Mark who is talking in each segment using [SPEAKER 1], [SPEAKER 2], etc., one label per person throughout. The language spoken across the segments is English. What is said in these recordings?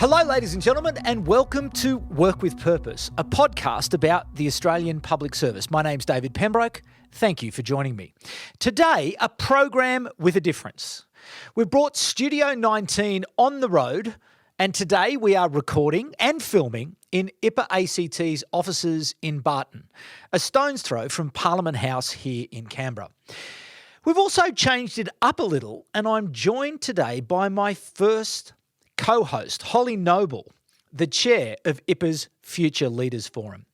[SPEAKER 1] Hello, ladies and gentlemen, and welcome to Work with Purpose, a podcast about the Australian Public Service. My name's David Pembroke. Thank you for joining me. Today, a program with a difference. We've brought Studio 19 on the road, and today we are recording and filming in IPAA ACT's offices in Barton, a stone's throw from Parliament House here in Canberra. We've also changed it up a little, and I'm joined today by my first co-host, Holly Noble, the chair of IPA's Future Leaders Forum.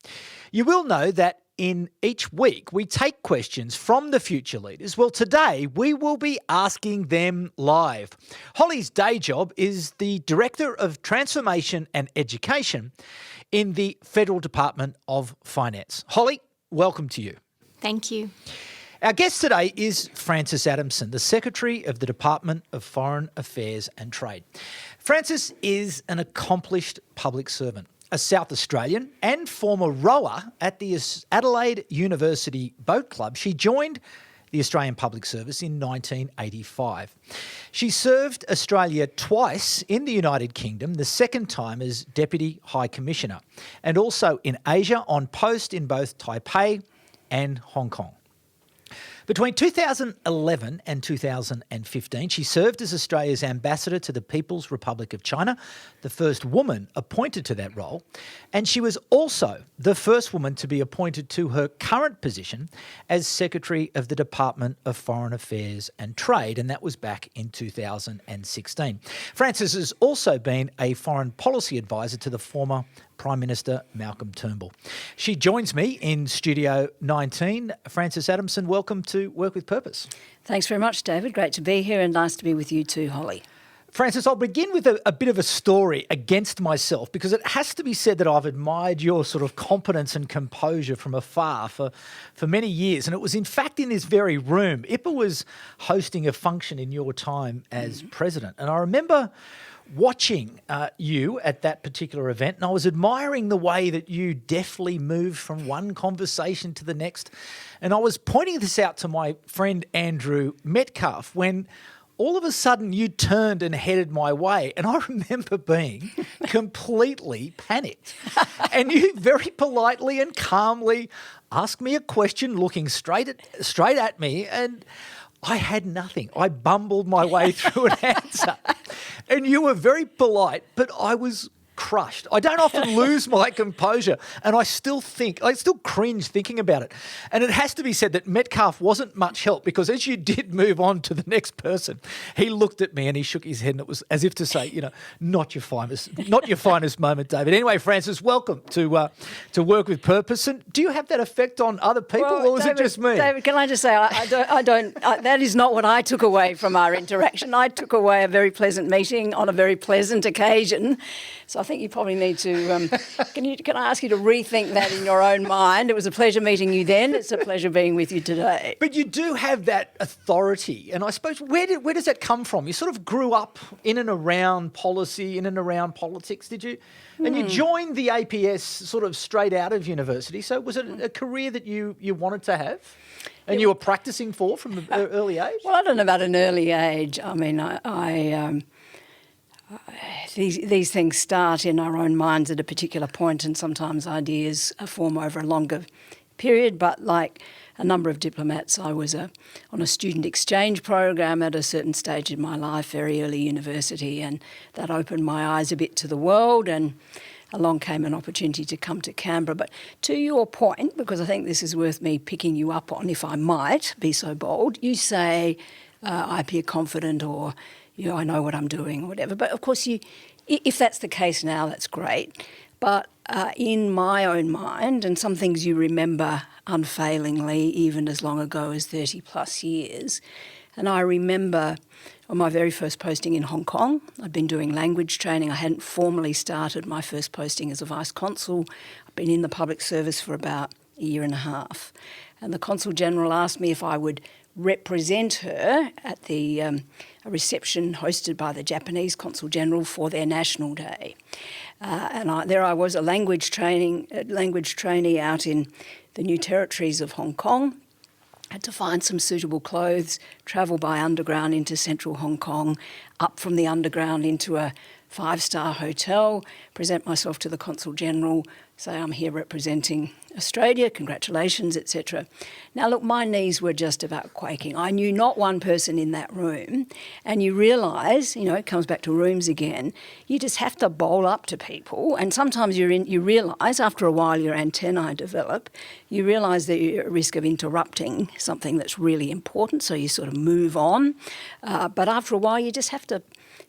[SPEAKER 1] You will know that in each week we take questions from the future leaders. Well, today we will be asking them live. Holly's day job is the Director of Transformation and Education in the Federal Department of Finance. Holly, welcome to you.
[SPEAKER 2] Thank you.
[SPEAKER 1] Our guest today is Frances Adamson, the Secretary of the Department of Foreign Affairs and Trade. Frances is an accomplished public servant, a South Australian and former rower at the Adelaide University Boat Club. She joined the Australian Public Service in 1985. She served Australia twice in the United Kingdom, the second time as Deputy High Commissioner, and also in Asia on post in both Taipei and Hong Kong. Between 2011 and 2015, she served as Australia's ambassador to the People's Republic of China, the first woman appointed to that role, and she was also the first woman to be appointed to her current position as Secretary of the Department of Foreign Affairs and Trade, and that was back in 2016. Frances has also been a foreign policy advisor to the former Prime Minister Malcolm Turnbull. She joins me in Studio 19. Frances Adamson, welcome to Work with Purpose.
[SPEAKER 3] Thanks very much, David. Great to be here and nice to be with you too, Holly.
[SPEAKER 1] Frances, I'll begin with a bit of a story against myself, because it has to be said that I've admired your sort of competence and composure from afar for many years. And it was in fact in this very room. IPA was hosting a function in your time as president. And I remember watching you at that particular event, and I was admiring the way that you deftly moved from one conversation to the next. And I was pointing this out to my friend Andrew Metcalf when all of a sudden you turned and headed my way. And I remember being completely panicked. And you very politely and calmly asked me a question, looking straight at me, and I had nothing. I bumbled my way through an answer. And you were very polite, but I was crushed. I don't often lose my composure, and I still cringe thinking about it. And it has to be said that Metcalf wasn't much help, because as you did move on to the next person, he looked at me and he shook his head, and it was as if to say, not your finest moment, David. Anyway, Frances, welcome to Work with Purpose. And do you have that effect on other people, or was it just me?
[SPEAKER 3] David, can I just say, I don't. That is not what I took away from our interaction. I took away a very pleasant meeting on a very pleasant occasion. So I think you probably need to, can I ask you to rethink that in your own mind? It was a pleasure meeting you then. It's a pleasure being with you today.
[SPEAKER 1] But you do have that authority. And I suppose, where does that come from? You sort of grew up in and around policy, in and around politics, did you? And you joined the APS sort of straight out of university. So was it a career that you wanted to have? And you were practising for from an early age?
[SPEAKER 3] Well, I don't know about an early age. I mean, these things start in our own minds at a particular point, and sometimes ideas form over a longer period. But like a number of diplomats, I was on a student exchange program at a certain stage in my life, very early university, and that opened my eyes a bit to the world, and along came an opportunity to come to Canberra. But to your point, because I think this is worth me picking you up on, if I might be so bold, you say I appear confident, or I know what I'm doing, or whatever. But of course, if that's the case now, that's great. But in my own mind, and some things you remember unfailingly, even as long ago as 30 plus years, and I remember on my very first posting in Hong Kong, I'd been doing language training. I hadn't formally started my first posting as a Vice Consul. I'd been in the public service for about a year and a half. And the Consul General asked me if I would represent her at the a reception hosted by the Japanese Consul General for their National Day. There I was, a language trainee out in the new territories of Hong Kong. Had to find some suitable clothes, travel by underground into central Hong Kong, up from the underground into a 5-star hotel, present myself to the Consul General, say I'm here representing Australia, congratulations, etc. Now look, my knees were just about quaking. I knew not one person in that room, and you realise, it comes back to rooms again, you just have to bowl up to people, and sometimes you realise after a while your antennae develop, you realise that you're at risk of interrupting something that's really important, so you sort of move on. But after a while you just have to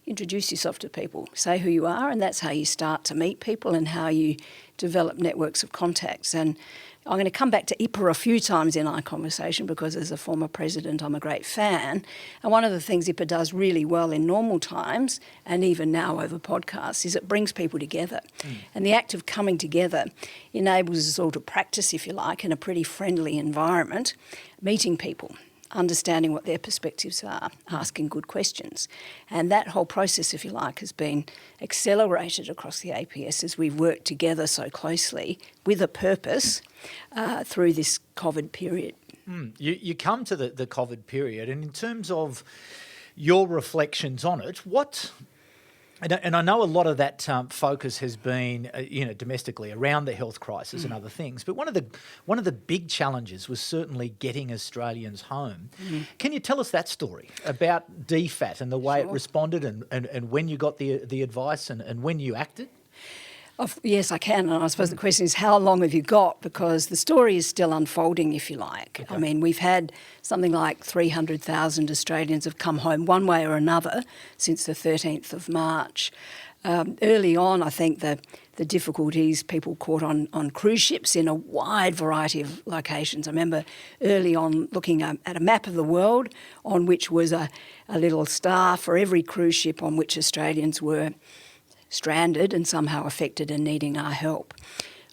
[SPEAKER 3] introduce yourself to people, say who you are, and that's how you start to meet people and how you develop networks of contacts. And I'm going to come back to IPAA a few times in our conversation because as a former president I'm a great fan. And one of the things IPAA does really well in normal times, and even now over podcasts, is it brings people together. And the act of coming together enables us all to practice, if you like, in a pretty friendly environment, meeting people, understanding what their perspectives are, asking good questions. And that whole process, if you like, has been accelerated across the APS as we've worked together so closely with a purpose through this COVID period.
[SPEAKER 1] You come to the COVID period, and in terms of your reflections on it, and I know a lot of that focus has been, domestically around the health crisis and other things. But one of the big challenges was certainly getting Australians home. Can you tell us that story about DFAT and the way it responded, and when you got the advice and when you acted?
[SPEAKER 3] Yes, I can. And I suppose the question is, how long have you got? Because the story is still unfolding, if you like. Okay. I mean, we've had something like 300,000 Australians have come home one way or another since the 13th of March. Early on, I think the difficulties people caught on cruise ships in a wide variety of locations. I remember early on looking at a map of the world on which was a little star for every cruise ship on which Australians were stranded and somehow affected and needing our help.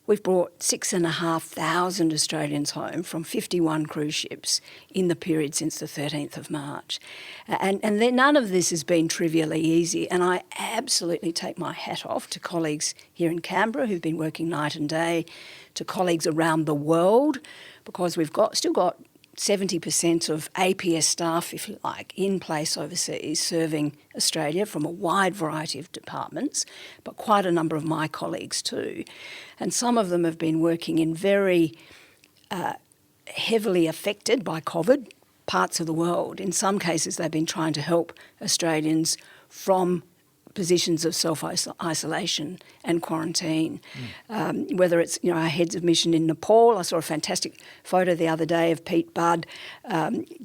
[SPEAKER 3] We've brought 6,500 Australians home from 51 cruise ships in the period since the 13th of March. And then none of this has been trivially easy, and I absolutely take my hat off to colleagues here in Canberra who've been working night and day, to colleagues around the world, because we've still got 70% of APS staff, if you like, in place overseas serving Australia from a wide variety of departments, but quite a number of my colleagues too. And some of them have been working in very heavily affected by COVID parts of the world. In some cases, they've been trying to help Australians from positions of self-isolation and quarantine. Whether it's, our heads of mission in Nepal. I saw a fantastic photo the other day of Pete Budd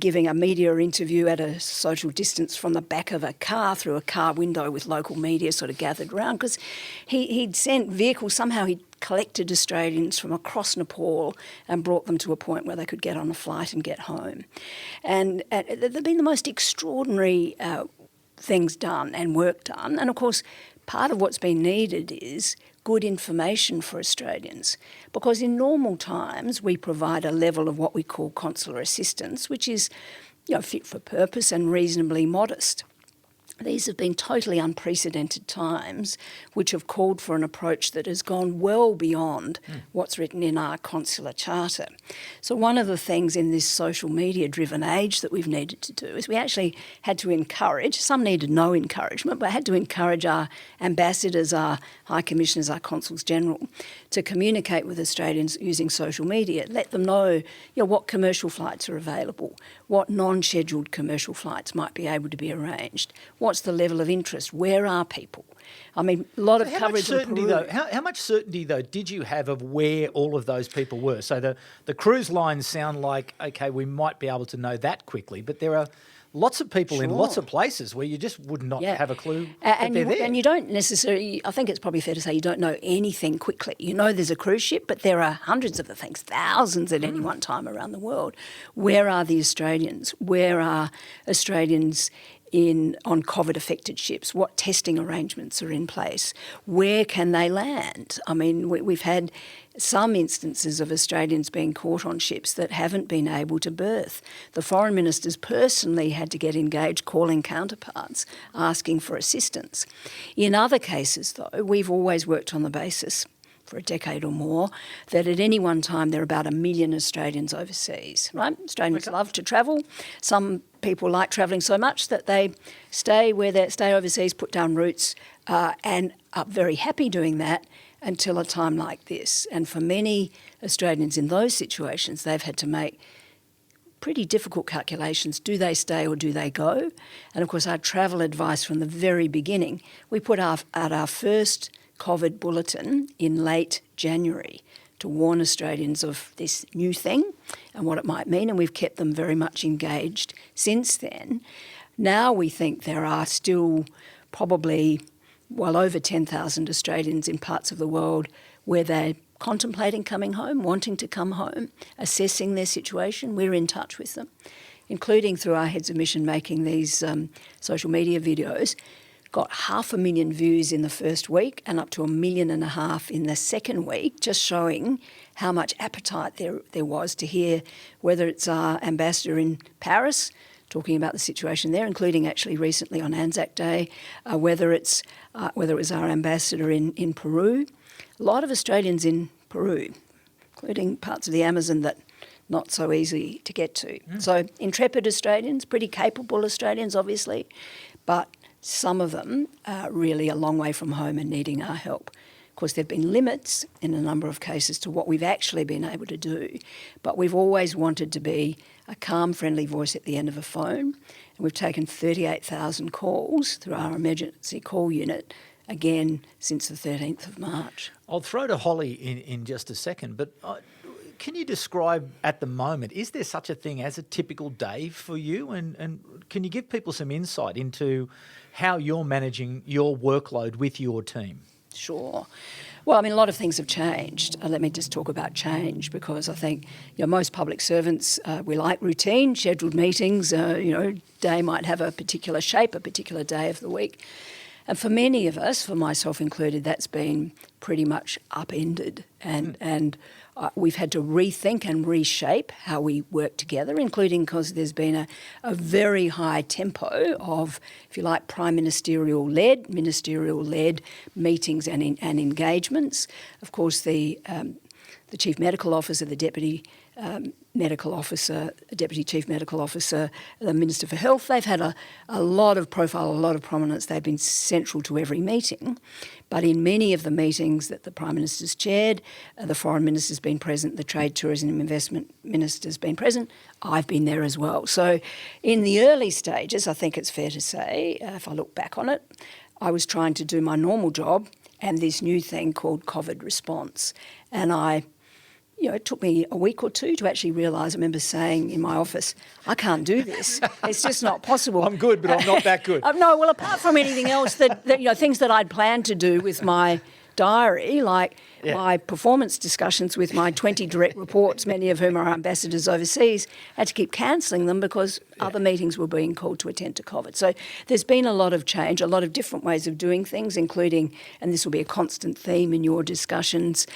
[SPEAKER 3] giving a media interview at a social distance from the back of a car through a car window with local media sort of gathered around, because he'd sent vehicles, somehow he'd collected Australians from across Nepal and brought them to a point where they could get on a flight and get home. And they've been the most extraordinary things done and work done. And of course, part of what's been needed is good information for Australians, because in normal times we provide a level of what we call consular assistance, which is fit for purpose and reasonably modest. These have been totally unprecedented times which have called for an approach that has gone well beyond what's written in our consular charter. So one of the things in this social media-driven age that we've needed to do is we actually had to encourage, some needed no encouragement, but had to encourage our ambassadors, our high commissioners, our consuls general to communicate with Australians using social media, let them know, what commercial flights are available, what non-scheduled commercial flights might be able to be arranged, what's the level of interest, where are people? I mean, a lot of coverage.
[SPEAKER 1] How much certainty, though, did you have of where all of those people were? So the cruise lines sound like, okay, we might be able to know that quickly, but there are lots of people in lots of places where you just would not have a clue that they're there.
[SPEAKER 3] And you don't necessarily, I think it's probably fair to say you don't know anything quickly. You know there's a cruise ship, but there are hundreds of the things, thousands at any one time around the world. Where are the Australians? Where are Australians on COVID-affected ships? What testing arrangements are in place? Where can they land? I mean, we've had some instances of Australians being caught on ships that haven't been able to berth. The foreign ministers personally had to get engaged, calling counterparts, asking for assistance. In other cases, though, we've always worked on the basis for a decade or more, that at any one time there are about 1 million Australians overseas, right? Australians love to travel. Some people like travelling so much that they stay overseas, put down roots, and are very happy doing that until a time like this. And for many Australians in those situations, they've had to make pretty difficult calculations. Do they stay or do they go? And of course, our travel advice from the very beginning, we put out our first COVID bulletin in late January to warn Australians of this new thing and what it might mean, and we've kept them very much engaged since then. Now we think there are still probably well over 10,000 Australians in parts of the world where they're contemplating coming home, wanting to come home, assessing their situation. We're in touch with them, including through our heads of mission making these social media videos. Got 500,000 views in the first week and up to 1.5 million in the second week, just showing how much appetite there was to hear, whether it's our ambassador in Paris talking about the situation there, including actually recently on Anzac Day, whether it was our ambassador in Peru. A lot of Australians in Peru, including parts of the Amazon that not so easy to get to. So intrepid Australians, pretty capable Australians, obviously, but some of them are really a long way from home and needing our help. Of course, there have been limits in a number of cases to what we've actually been able to do, but we've always wanted to be a calm, friendly voice at the end of a phone, and we've taken 38,000 calls through our emergency call unit, again, since the 13th of March.
[SPEAKER 1] I'll throw to Holly in just a second, but can you describe at the moment, is there such a thing as a typical day for you? And can you give people some insight into how you're managing your workload with your team?
[SPEAKER 3] Sure. Well, I mean, a lot of things have changed. Let me just talk about change, because I think most public servants, we like routine, scheduled meetings. Day might have a particular shape, a particular day of the week. And for many of us, for myself included, that's been pretty much upended. And we've had to rethink and reshape how we work together, including because there's been a very high tempo of, if you like, ministerial-led meetings and engagements. Of course, the Chief Medical Officer, the Deputy Medical Officer, Deputy Chief Medical Officer, the Minister for Health, they've had a lot of profile, a lot of prominence. They've been central to every meeting. But in many of the meetings that the Prime Minister's chaired, the Foreign Minister's been present, the Trade, Tourism and Investment Minister's been present, I've been there as well. So in the early stages, I think it's fair to say, if I look back on it, I was trying to do my normal job and this new thing called COVID response. And it took me a week or two to actually realise. I remember saying in my office, I can't do this. It's just not possible.
[SPEAKER 1] I'm good, but I'm not that good.
[SPEAKER 3] No, well, apart from anything else that things that I'd planned to do with my diary, like my performance discussions with my 20 direct reports, many of whom are ambassadors overseas, I had to keep cancelling them because other meetings were being called to attend to COVID. So there's been a lot of change, a lot of different ways of doing things, including, and this will be a constant theme in your discussions,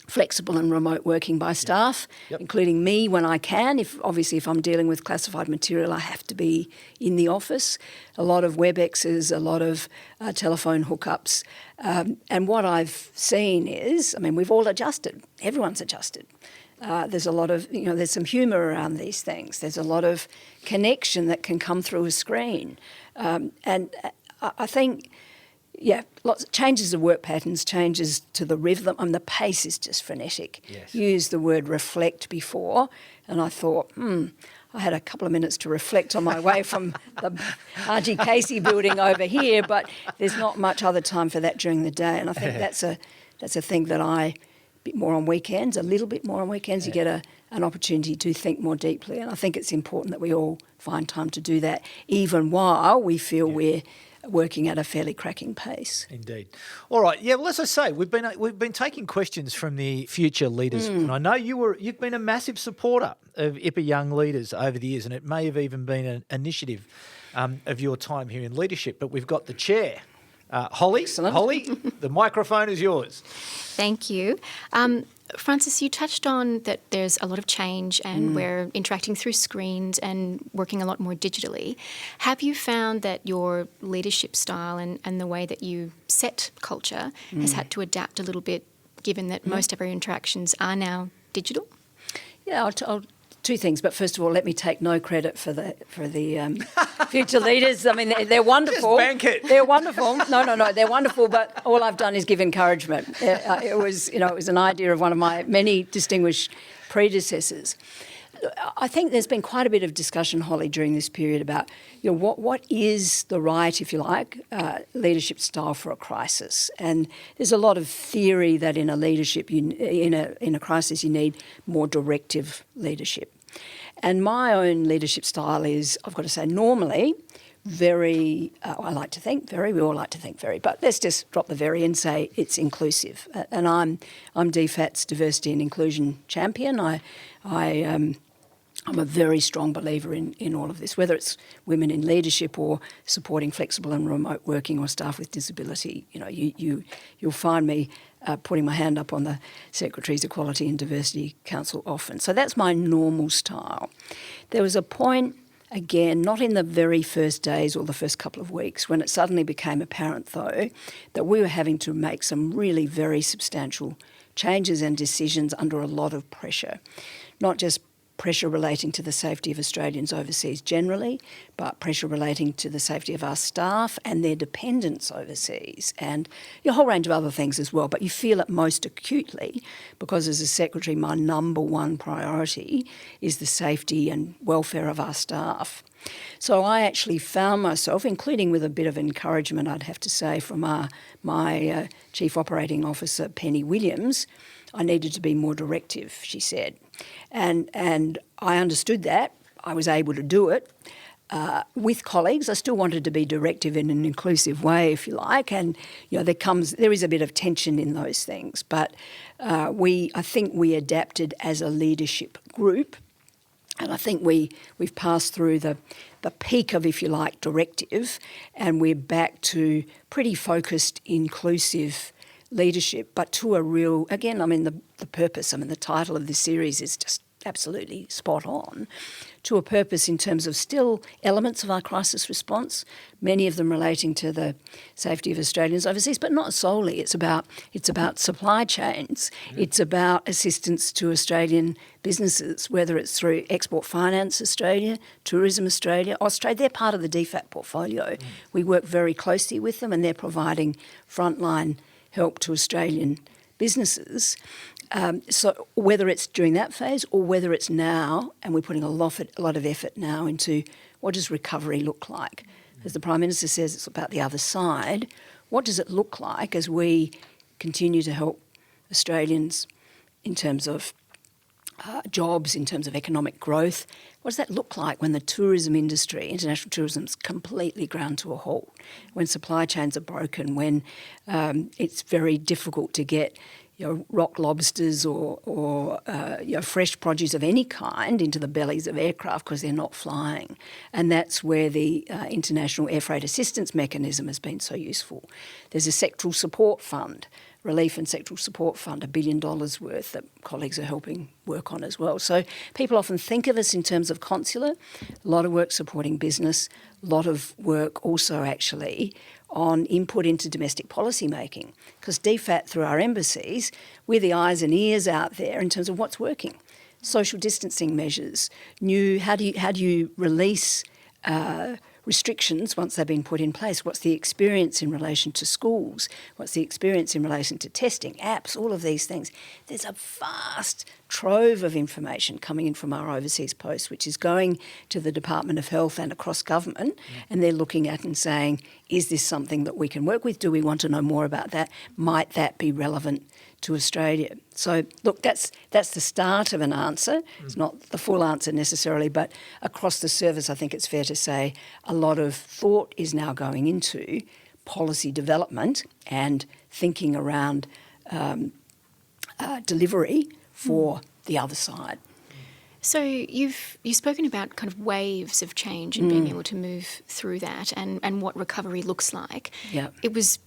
[SPEAKER 3] flexible and remote working by staff, including me when I can. If I'm dealing with classified material, I have to be in the office. A lot of WebExes, a lot of telephone hookups. And what I've seen is, we've all adjusted. Everyone's adjusted. There's a lot of, there's some humour around these things. There's a lot of connection that can come through a screen. And I think, lots of changes of work patterns, changes to the rhythm. The pace is just frenetic.
[SPEAKER 1] Yes.
[SPEAKER 3] Used the word reflect before, and I thought, I had a couple of minutes to reflect on my way from the R.G. Casey building over here, but there's not much other time for that during the day. And I think that's a thing that a bit more on weekends, a little bit more on weekends. You get an opportunity to think more deeply, and I think it's important that we all find time to do that, even while we feel we're working at a fairly cracking pace.
[SPEAKER 1] Indeed. All right. Yeah. Well, as I say, we've been taking questions from the future leaders, and I know you've been a massive supporter of IPA Young Leaders over the years, and it may have even been an initiative of your time here in leadership. But we've got the chair Holly,
[SPEAKER 3] Excellent.
[SPEAKER 1] Holly, the microphone is yours.
[SPEAKER 2] Thank you. Frances, you touched on that there's a lot of change and we're interacting through screens and working a lot more digitally. Have you found that your leadership style and the way that you set culture has had to adapt a little bit, given that most of our interactions are now digital?
[SPEAKER 3] Yeah, I'll two things, but first of all, let me take no credit for the future leaders. I mean, they're wonderful.
[SPEAKER 1] Just bank it.
[SPEAKER 3] They're wonderful. No, they're wonderful. But all I've done is give encouragement. It was an idea of one of my many distinguished predecessors. I think there's been quite a bit of discussion, Holly, during this period about what is the right, if you like, leadership style for a crisis. And there's a lot of theory that in a leadership, in a crisis, you need more directive leadership. And my own leadership style is, I've got to say, normally very, I like to think very, we all like to think very, but let's just drop the very and say it's inclusive. And I'm DFAT's diversity and inclusion champion. I'm a very strong believer in all of this, whether it's women in leadership or supporting flexible and remote working or staff with disability. You'll find me putting my hand up on the Secretary's Equality and Diversity Council often. So that's my normal style. There was a point, again, not in the very first days or the first couple of weeks, when it suddenly became apparent, though, that we were having to make some really very substantial changes and decisions under a lot of pressure, not just pressure relating to the safety of Australians overseas generally, but pressure relating to the safety of our staff and their dependents overseas, and a whole range of other things as well. But you feel it most acutely because as a secretary, my number one priority is the safety and welfare of our staff. So I actually found myself, including with a bit of encouragement, I'd have to say, from my Chief Operating Officer, Penny Williams, I needed to be more directive, she said. And I understood that. I was able to do it. With colleagues, I still wanted to be directive in an inclusive way, if you like, and there is a bit of tension in those things. But I think we adapted as a leadership group, and I think we've passed through the peak of, if you like, directive, and we're back to pretty focused, inclusive leadership, but to a real, again, the purpose, the title of this series is just absolutely spot on, to a purpose in terms of still elements of our crisis response, many of them relating to the safety of Australians overseas, but not solely. It's about supply chains. It's about assistance to Australian businesses, whether it's through Export Finance Australia, Tourism Australia. They're part of the DFAT portfolio. We work very closely with them, and they're providing frontline help to Australian businesses. So whether it's during that phase or whether it's now, and we're putting a lot of effort now into what does recovery look like? As the Prime Minister says, it's about the other side. What does it look like as we continue to help Australians in terms of jobs, in terms of economic growth? What does that look like when the tourism industry, international tourism's completely ground to a halt, when supply chains are broken, when it's very difficult to get rock lobsters or fresh produce of any kind into the bellies of aircraft because they're not flying. And that's where the International Air Freight Assistance Mechanism has been so useful. There's a sectoral support fund, Relief and Sectoral Support Fund, $1 billion worth that colleagues are helping work on as well. So people often think of us in terms of consular, a lot of work supporting business, a lot of work also actually on input into domestic policy making, because DFAT through our embassies, we're the eyes and ears out there in terms of what's working. Social distancing measures, how do you release restrictions once they've been put in place? What's the experience in relation to schools? What's the experience in relation to testing, apps, all of these things? There's a vast trove of information coming in from our overseas posts, which is going to the Department of Health and across government, and they're looking at and saying, is this something that we can work with? Do we want to know more about that? Might that be relevant to Australia? So, look, that's the start of an answer. It's not the full answer necessarily, but across the service, I think it's fair to say a lot of thought is now going into policy development and thinking around delivery for the other side.
[SPEAKER 2] So you've spoken about kind of waves of change and being able to move through that and what recovery looks like.
[SPEAKER 3] Yeah.
[SPEAKER 2] It was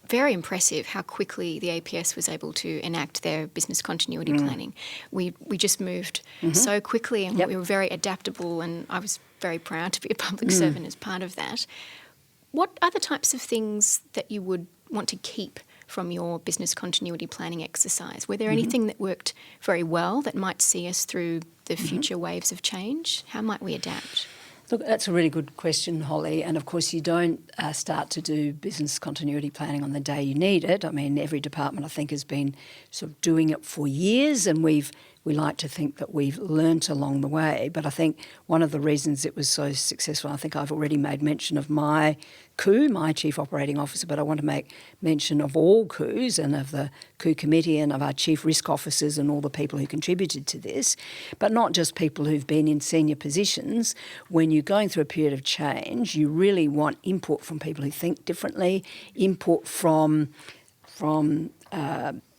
[SPEAKER 2] very impressive how quickly the APS was able to enact their business continuity planning. We just moved so quickly, and we were very adaptable, and I was very proud to be a public servant as part of that. What are the types of things that you would want to keep from your business continuity planning exercise? Were there anything that worked very well that might see us through the future waves of change? How might we adapt?
[SPEAKER 3] Look, that's a really good question, Holly. And of course, you don't start to do business continuity planning on the day you need it. I mean, every department, I think, has been sort of doing it for years, and we like to think that we've learnt along the way. But I think one of the reasons it was so successful, I think I've already made mention of my coup, my Chief Operating Officer, but I want to make mention of all coups and of the coup committee and of our Chief Risk Officers and all the people who contributed to this, but not just people who've been in senior positions. When you're going through a period of change, you really want input from people who think differently, input from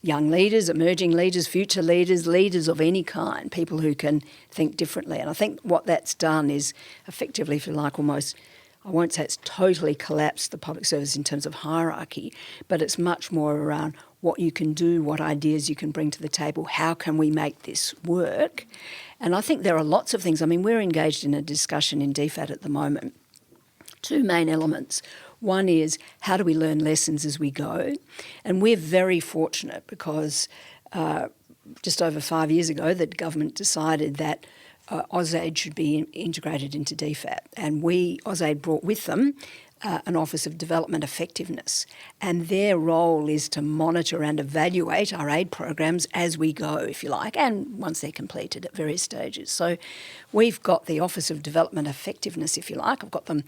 [SPEAKER 3] young leaders, emerging leaders, future leaders, leaders of any kind, people who can think differently. And I think what that's done is effectively, if you like, almost, I won't say it's totally collapsed the public service in terms of hierarchy, but it's much more around what you can do, what ideas you can bring to the table, how can we make this work. And I think there are lots of things. I mean, we're engaged in a discussion in DFAT at the moment. Two main elements. One is, how do we learn lessons as we go? And we're very fortunate because just over 5 years ago, the government decided that AusAid should be integrated into DFAT. And AusAid brought with them an Office of Development Effectiveness. And their role is to monitor and evaluate our aid programs as we go, if you like, and once they're completed at various stages. So we've got the Office of Development Effectiveness, if you like. I've got them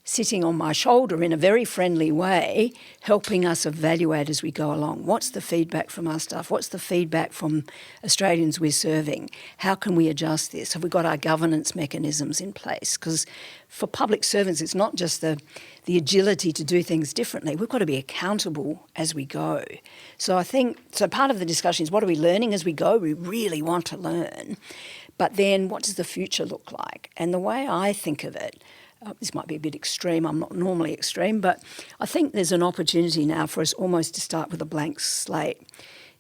[SPEAKER 3] sitting on my shoulder in a very friendly way, helping us evaluate as we go along. What's the feedback from our staff? What's the feedback from Australians we're serving? How can we adjust this? Have we got our governance mechanisms in place? Because for public servants, it's not just the agility to do things differently. We've got to be accountable as we go. So I think, part of the discussion is, what are we learning as we go? We really want to learn. But then what does the future look like? And the way I think of it, this might be a bit extreme, I'm not normally extreme, but I think there's an opportunity now for us almost to start with a blank slate.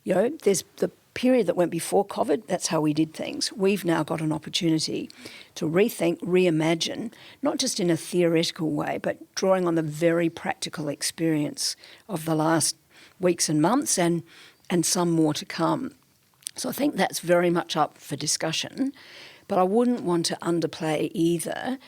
[SPEAKER 3] You know, there's the period that went before COVID, that's how we did things. We've now got an opportunity to rethink, reimagine, not just in a theoretical way, but drawing on the very practical experience of the last weeks and months and some more to come. So I think that's very much up for discussion, but I wouldn't want to underplay either.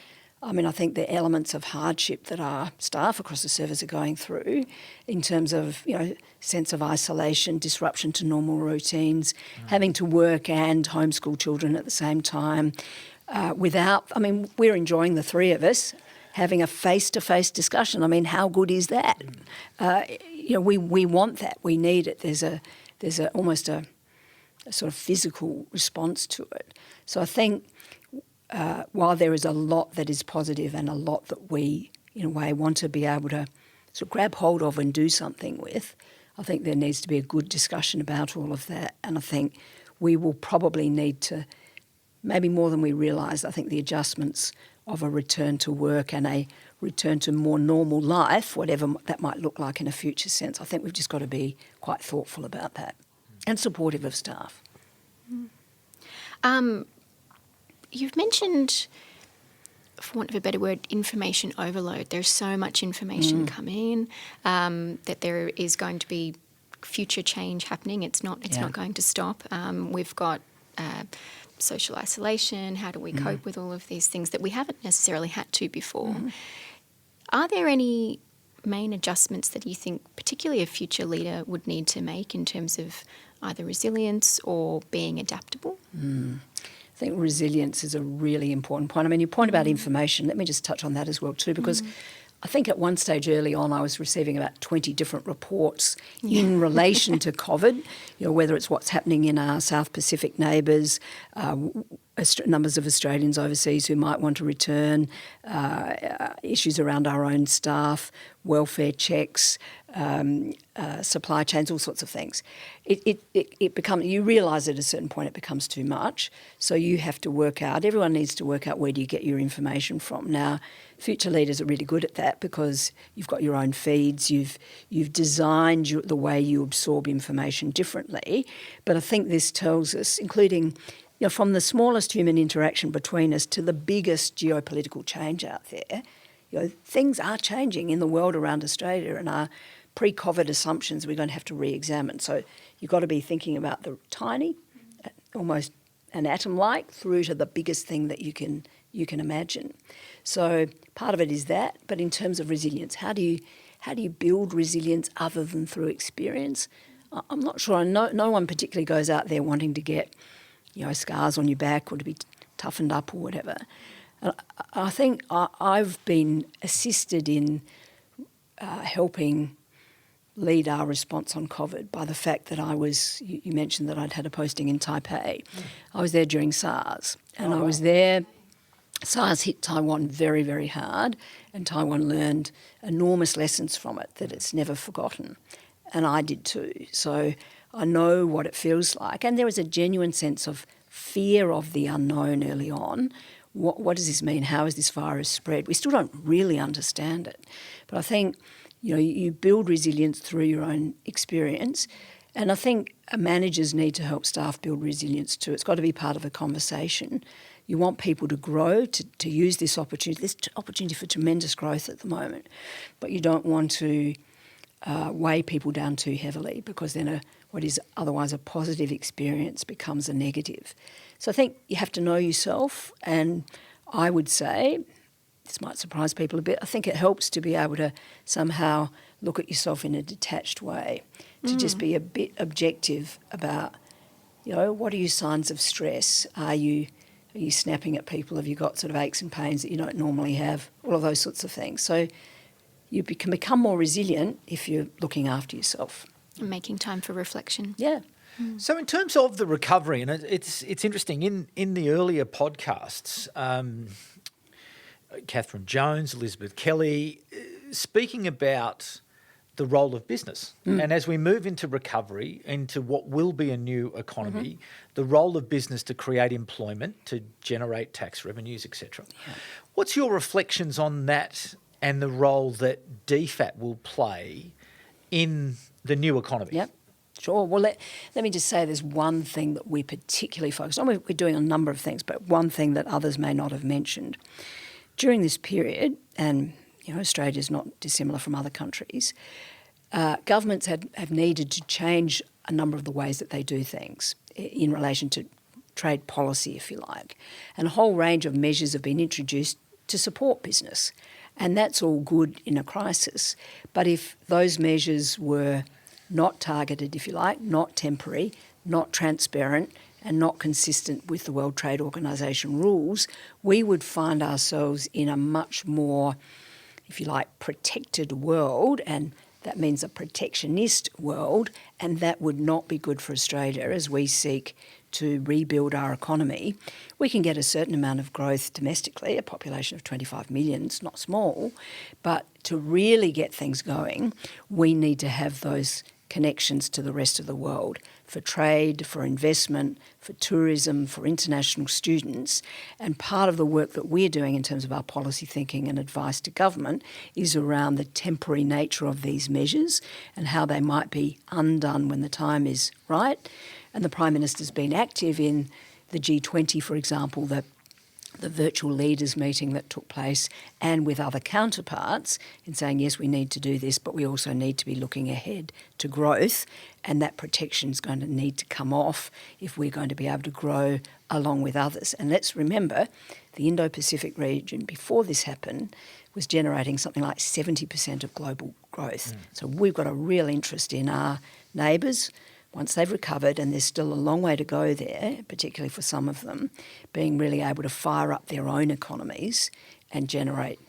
[SPEAKER 3] I mean, I think the elements of hardship that our staff across the service are going through in terms of, you know, sense of isolation, disruption to normal routines, having to work and homeschool children at the same time we're enjoying, the three of us, having a face-to-face discussion. I mean, how good is that? We want that. We need it. There's almost a sort of physical response to it. So I think while there is a lot that is positive and a lot that we, in a way, want to be able to sort of grab hold of and do something with, I think there needs to be a good discussion about all of that. And I think we will probably need to, maybe more than we realise, I think the adjustments of a return to work and a return to more normal life, whatever that might look like in a future sense, I think we've just got to be quite thoughtful about that and supportive of staff.
[SPEAKER 2] You've mentioned, for want of a better word, information overload. There's so much information coming in that there is going to be future change happening. It's not going to stop. We've got social isolation. How do we cope with all of these things that we haven't necessarily had to before? Are there any main adjustments that you think particularly a future leader would need to make in terms of either resilience or being adaptable?
[SPEAKER 3] I think resilience is a really important point. I mean, your point about information, let me just touch on that as well too, because I think at one stage early on I was receiving about 20 different reports in relation to COVID, whether it's what's happening in our South Pacific neighbours, numbers of Australians overseas who might want to return, issues around our own staff, welfare checks, supply chains, all sorts of things. It becomes, you realise at a certain point it becomes too much. So you have to work out, everyone needs to work out where do you get your information from. Now, future leaders are really good at that because you've got your own feeds, you've designed the way you absorb information differently. But I think this tells us, including from the smallest human interaction between us to the biggest geopolitical change out there, things are changing in the world around Australia, and our pre-COVID assumptions we're going to have to re-examine. So you've got to be thinking about the tiny, almost an atom-like, through to the biggest thing that you can imagine. So part of it is that, but in terms of resilience, how do you build resilience other than through experience? I'm not sure. No one particularly goes out there wanting to get scars on your back or to be toughened up or whatever. I think I've been assisted in helping lead our response on COVID by the fact that you mentioned that I'd had a posting in Taipei. I was there during SARS, and I was there. SARS hit Taiwan very, very hard, and Taiwan learned enormous lessons from it that it's never forgotten. And I did too. So I know what it feels like. And there was a genuine sense of fear of the unknown early on. What does this mean? How is this virus spread? We still don't really understand it. But I think, you build resilience through your own experience. And I think managers need to help staff build resilience too. It's got to be part of a conversation. You want people to grow, to use this opportunity. There's opportunity for tremendous growth at the moment. But you don't want to weigh people down too heavily, because then what is otherwise a positive experience becomes a negative. So I think you have to know yourself, and I would say, this might surprise people a bit, I think it helps to be able to somehow look at yourself in a detached way, to just be a bit objective about, what are your signs of stress? Are you snapping at people? Have you got sort of aches and pains that you don't normally have? All of those sorts of things. So you can become more resilient if you're looking after yourself.
[SPEAKER 2] And making time for reflection.
[SPEAKER 3] Yeah.
[SPEAKER 1] So in terms of the recovery, and it's interesting, in the earlier podcasts, Catherine Jones, Elizabeth Kelly, speaking about the role of business. And as we move into recovery, into what will be a new economy, the role of business to create employment, to generate tax revenues, etc. Yeah. What's your reflections on that and the role that DFAT will play in the new economy?
[SPEAKER 3] Yep. Sure. Well, let me just say there's one thing that we particularly focus on. We're doing a number of things, but one thing that others may not have mentioned. During this period, and Australia is not dissimilar from other countries, governments have needed to change a number of the ways that they do things in relation to trade policy, if you like. And a whole range of measures have been introduced to support business. And that's all good in a crisis. But if those measures were not targeted, if you like, not temporary, not transparent, and not consistent with the World Trade Organization rules, we would find ourselves in a much more, if you like, protected world, and that means a protectionist world, and that would not be good for Australia as we seek to rebuild our economy. We can get a certain amount of growth domestically, a population of 25 million, it's not small, but to really get things going, we need to have those connections to the rest of the world for trade, for investment, for tourism, for international students. And part of the work that we're doing in terms of our policy thinking and advice to government is around the temporary nature of these measures and how they might be undone when the time is right. And the Prime Minister's been active in the G20, for example, the virtual leaders meeting that took place, and with other counterparts in saying, yes, we need to do this, but we also need to be looking ahead to growth, and that protection is going to need to come off if we're going to be able to grow along with others. And let's remember, the Indo-Pacific region, before this happened, was generating something like 70% of global growth. So we've got a real interest in our neighbours, once they've recovered, and there's still a long way to go there, particularly for some of them, being really able to fire up their own economies and generate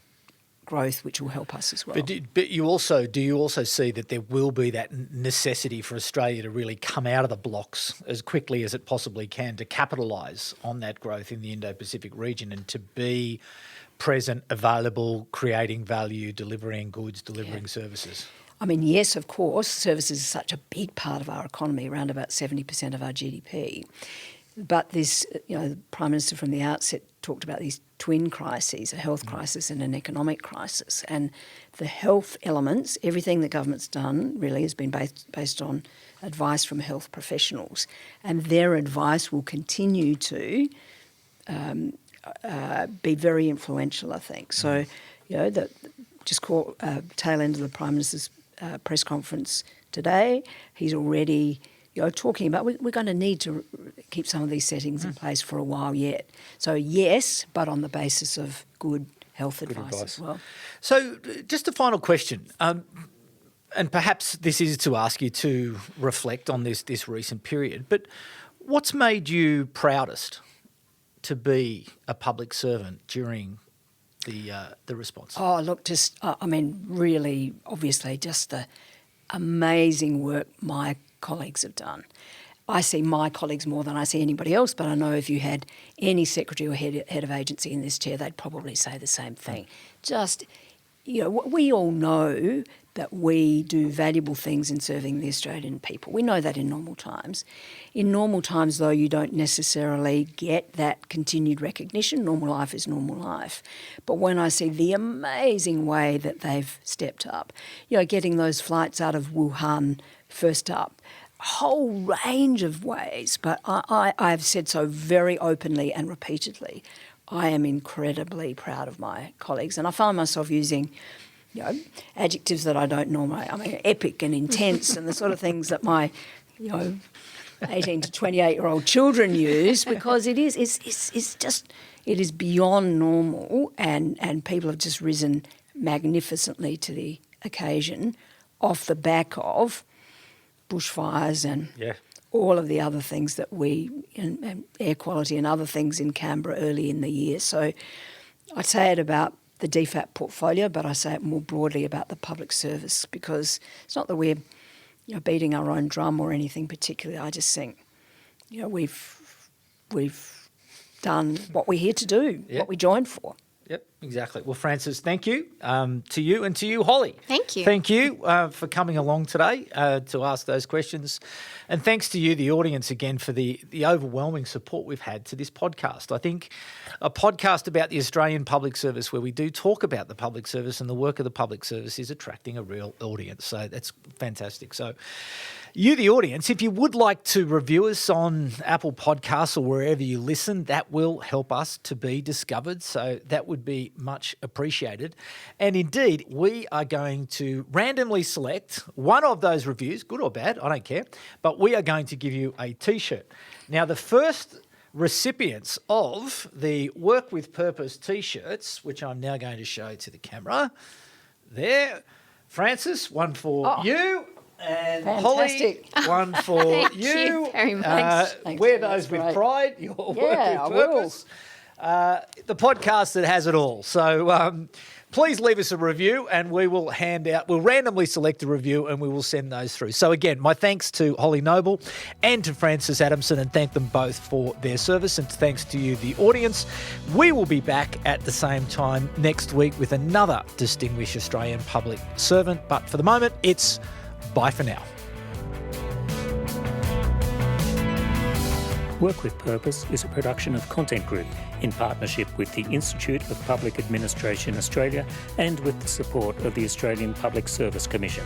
[SPEAKER 3] growth, which will help us as well.
[SPEAKER 1] But do you also see that there will be that necessity for Australia to really come out of the blocks as quickly as it possibly can to capitalise on that growth in the Indo-Pacific region and to be present, available, creating value, delivering goods, delivering services?
[SPEAKER 3] I mean, yes, of course, services is such a big part of our economy, around about 70% of our GDP. But this, the Prime Minister from the outset talked about these twin crises, a health crisis and an economic crisis. And the health elements, everything the government's done really has been based on advice from health professionals. And their advice will continue to be very influential, I think. So, just caught tail end of the Prime Minister's press conference today. He's already talking about we're going to need to keep some of these settings in place for a while yet. So yes, but on the basis of good health advice as well.
[SPEAKER 1] So just a final question, and perhaps this is to ask you to reflect on this recent period, but what's made you proudest to be a public servant during the response?
[SPEAKER 3] Oh, look, really, obviously, just the amazing work my colleagues have done. I see my colleagues more than I see anybody else, but I know if you had any secretary or head of agency in this chair, they'd probably say the same thing. Just, we all know that we do valuable things in serving the Australian people. We know that in normal times. In normal times, though, you don't necessarily get that continued recognition. Normal life is normal life. But when I see the amazing way that they've stepped up, getting those flights out of Wuhan first up, a whole range of ways, but I've said so very openly and repeatedly. I am incredibly proud of my colleagues, and I find myself using adjectives that I don't normally. I mean, epic and intense, and the sort of things that my 18 to 28-year-old children use, because it is beyond normal, and people have just risen magnificently to the occasion, off the back of bushfires and all of the other things that and air quality and other things in Canberra early in the year. So I'd say it about the DFAT portfolio, but I say it more broadly about the public service, because it's not that we're beating our own drum or anything particularly. I just think we've done what we're here to do, what we joined for.
[SPEAKER 1] Yep, exactly. Well, Frances, thank you to you, and to you, Holly.
[SPEAKER 2] Thank you.
[SPEAKER 1] Thank you for coming along today to ask those questions. And thanks to you, the audience, again, for the overwhelming support we've had to this podcast. I think a podcast about the Australian public service, where we do talk about the public service and the work of the public service, is attracting a real audience. So that's fantastic. So you, the audience, if you would like to review us on Apple Podcasts or wherever you listen, that will help us to be discovered. So that would be much appreciated. And indeed, we are going to randomly select one of those reviews, good or bad, I don't care, but we are going to give you a T-shirt. Now, the first recipients of the Work with Purpose T-shirts, which I'm now going to show to the camera, there, Frances, one for you. And
[SPEAKER 3] fantastic.
[SPEAKER 1] Holly, one for
[SPEAKER 2] Thank
[SPEAKER 1] you.
[SPEAKER 2] you very much.
[SPEAKER 1] Wear those with pride. Your Work with Purpose. The podcast that has it all. So please leave us a review, and we'll randomly select a review, and we will send those through. So again, my thanks to Holly Noble and to Frances Adamson, and thank them both for their service, and thanks to you, the audience. We will be back at the same time next week with another distinguished Australian public servant. But for the moment, it's bye for now.
[SPEAKER 4] Work with Purpose is a production of Content Group in partnership with the Institute of Public Administration Australia and with the support of the Australian Public Service Commission.